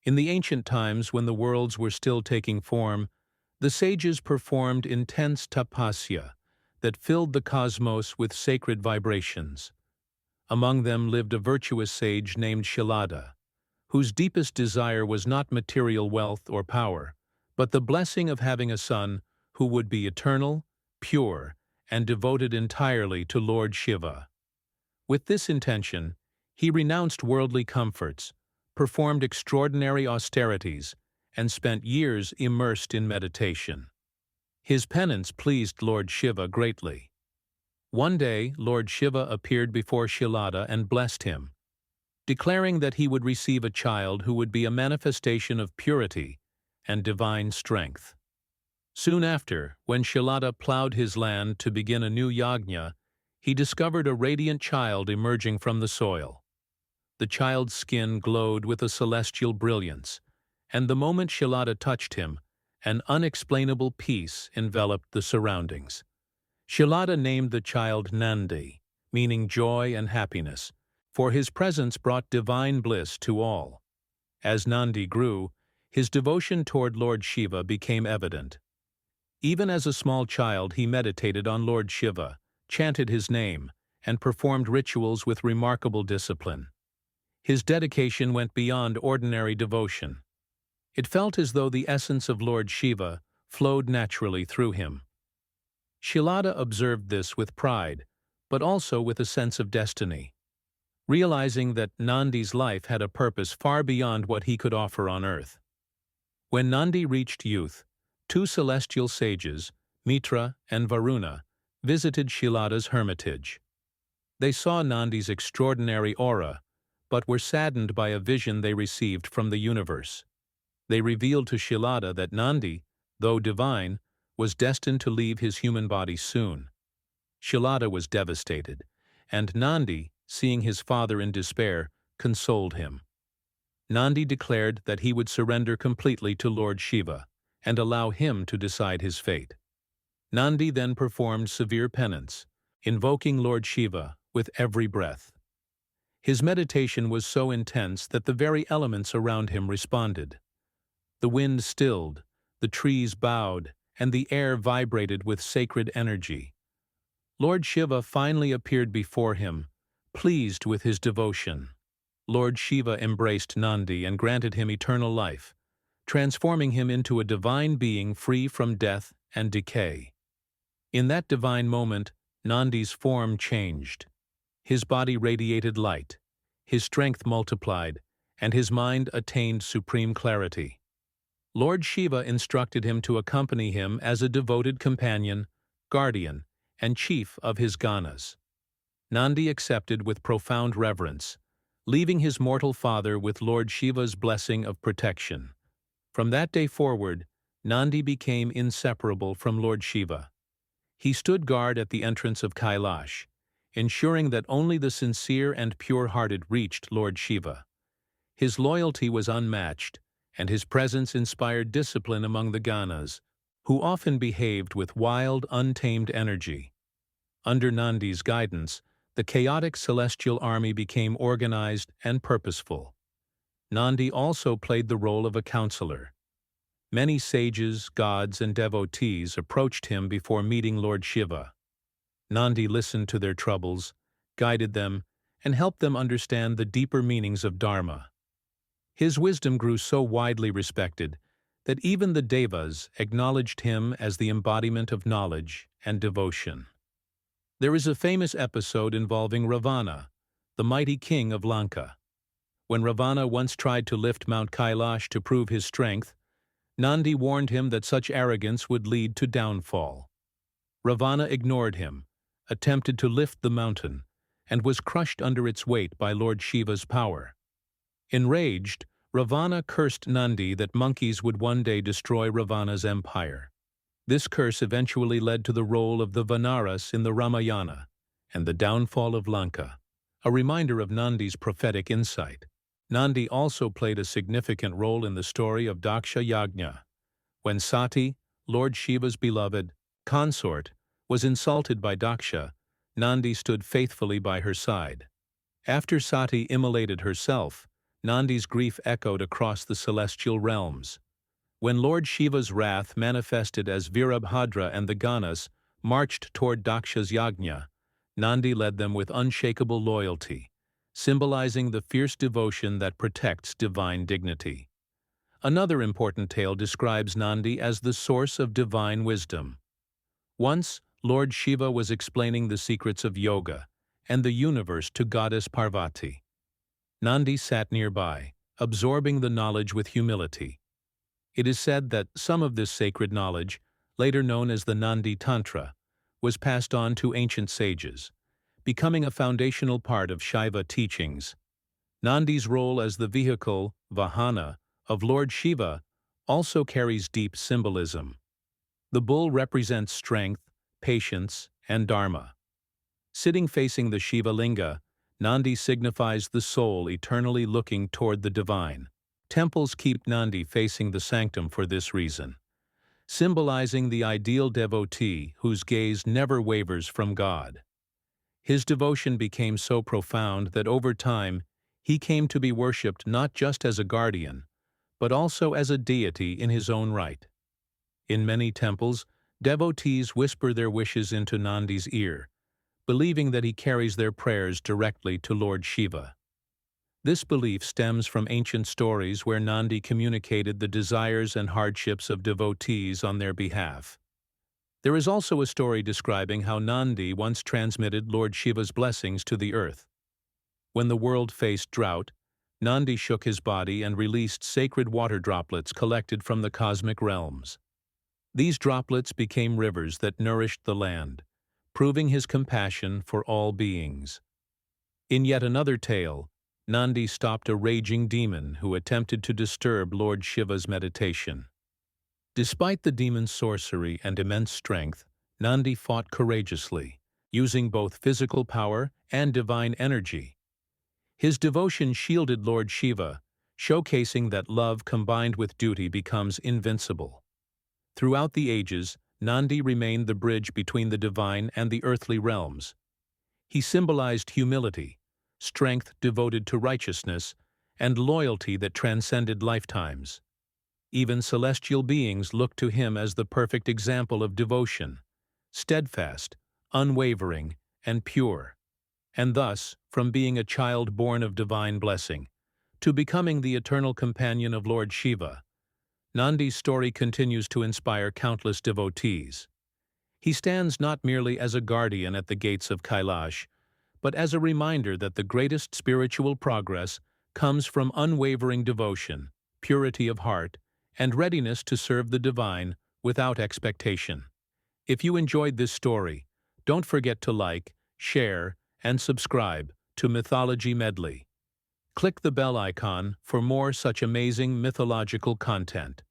In the ancient times when the worlds were still taking form, the sages performed intense tapasya that filled the cosmos with sacred vibrations. Among them lived a virtuous sage named Shilada, whose deepest desire was not material wealth or power, but the blessing of having a son who would be eternal, pure, and devoted entirely to Lord Shiva. With this intention, he renounced worldly comforts, performed extraordinary austerities, and spent years immersed in meditation. His penance pleased Lord Shiva greatly. One day, Lord Shiva appeared before Shilada and blessed him, declaring that he would receive a child who would be a manifestation of purity and divine strength. Soon after, when Shilada plowed his land to begin a new yagna, he discovered a radiant child emerging from the soil. The child's skin glowed with a celestial brilliance, and the moment Shilada touched him, an unexplainable peace enveloped the surroundings. Shilada named the child Nandi, meaning joy and happiness, for his presence brought divine bliss to all. As Nandi grew, his devotion toward Lord Shiva became evident. Even as a small child, he meditated on Lord Shiva, chanted his name, and performed rituals with remarkable discipline. His dedication went beyond ordinary devotion. It felt as though the essence of Lord Shiva flowed naturally through him. Shilada observed this with pride, but also with a sense of destiny. Realizing that Nandi's life had a purpose far beyond what he could offer on earth. When Nandi reached youth, two celestial sages, Mitra and Varuna, visited Shilada's hermitage. They saw Nandi's extraordinary aura, but were saddened by a vision they received from the universe. They revealed to Shilada that Nandi, though divine, was destined to leave his human body soon. Shilada was devastated, and Nandi, seeing his father in despair, consoled him. Nandi declared that he would surrender completely to Lord Shiva and allow him to decide his fate. Nandi then performed severe penance, invoking Lord Shiva with every breath. His meditation was so intense that the very elements around him responded. The wind stilled, the trees bowed, and the air vibrated with sacred energy. Lord Shiva finally appeared before him, pleased with his devotion. Lord Shiva embraced Nandi and granted him eternal life, transforming him into a divine being free from death and decay. In that divine moment, Nandi's form changed. His body radiated light, his strength multiplied, and his mind attained supreme clarity. Lord Shiva instructed him to accompany him as a devoted companion, guardian, and chief of his ganas. Nandi accepted with profound reverence, leaving his mortal father with Lord Shiva's blessing of protection. From that day forward, Nandi became inseparable from Lord Shiva. He stood guard at the entrance of Kailash, ensuring that only the sincere and pure-hearted reached Lord Shiva. His loyalty was unmatched, and his presence inspired discipline among the ganas, who often behaved with wild, untamed energy. Under Nandi's guidance, the chaotic celestial army became organized and purposeful. Nandi also played the role of a counselor. Many sages, gods, and devotees approached him before meeting Lord Shiva. Nandi listened to their troubles, guided them, and helped them understand the deeper meanings of dharma. His wisdom grew so widely respected that even the devas acknowledged him as the embodiment of knowledge and devotion. There is a famous episode involving Ravana, the mighty king of Lanka. When Ravana once tried to lift Mount Kailash to prove his strength, Nandi warned him that such arrogance would lead to downfall. Ravana ignored him, attempted to lift the mountain, and was crushed under its weight by Lord Shiva's power. Enraged, Ravana cursed Nandi that monkeys would one day destroy Ravana's empire. This curse eventually led to the role of the Vanaras in the Ramayana and the downfall of Lanka, a reminder of Nandi's prophetic insight. Nandi also played a significant role in the story of Daksha Yagna. When Sati, Lord Shiva's beloved consort, was insulted by Daksha, Nandi stood faithfully by her side. After Sati immolated herself, Nandi's grief echoed across the celestial realms. When Lord Shiva's wrath manifested as Virabhadra and the Ganas marched toward Daksha's Yagna, Nandi led them with unshakable loyalty, symbolizing the fierce devotion that protects divine dignity. Another important tale describes Nandi as the source of divine wisdom. Once, Lord Shiva was explaining the secrets of yoga and the universe to goddess Parvati. Nandi sat nearby, absorbing the knowledge with humility. It is said that some of this sacred knowledge, later known as the Nandi Tantra, was passed on to ancient sages, becoming a foundational part of Shiva teachings. Nandi's role as the vehicle, vahana, of Lord Shiva also carries deep symbolism. The bull represents strength, patience, and dharma. Sitting facing the Shiva Linga, Nandi signifies the soul eternally looking toward the divine. Temples keep Nandi facing the sanctum for this reason, symbolizing the ideal devotee whose gaze never wavers from God. His devotion became so profound that over time, he came to be worshipped not just as a guardian, but also as a deity in his own right. In many temples, devotees whisper their wishes into Nandi's ear, believing that he carries their prayers directly to Lord Shiva. This belief stems from ancient stories where Nandi communicated the desires and hardships of devotees on their behalf. There is also a story describing how Nandi once transmitted Lord Shiva's blessings to the earth. When the world faced drought, Nandi shook his body and released sacred water droplets collected from the cosmic realms. These droplets became rivers that nourished the land, proving his compassion for all beings. In yet another tale, Nandi stopped a raging demon who attempted to disturb Lord Shiva's meditation. Despite the demon's sorcery and immense strength, Nandi fought courageously, using both physical power and divine energy. His devotion shielded Lord Shiva, showcasing that love combined with duty becomes invincible. Throughout the ages, Nandi remained the bridge between the divine and the earthly realms. He symbolized humility, strength devoted to righteousness, and loyalty that transcended lifetimes. Even celestial beings looked to him as the perfect example of devotion, steadfast, unwavering, and pure. And thus, from being a child born of divine blessing, to becoming the eternal companion of Lord Shiva, Nandi's story continues to inspire countless devotees. He stands not merely as a guardian at the gates of Kailash, but as a reminder that the greatest spiritual progress comes from unwavering devotion, purity of heart, and readiness to serve the divine without expectation. If you enjoyed this story, don't forget to like, share, and subscribe to Mythology Medley. Click the bell icon for more such amazing mythological content.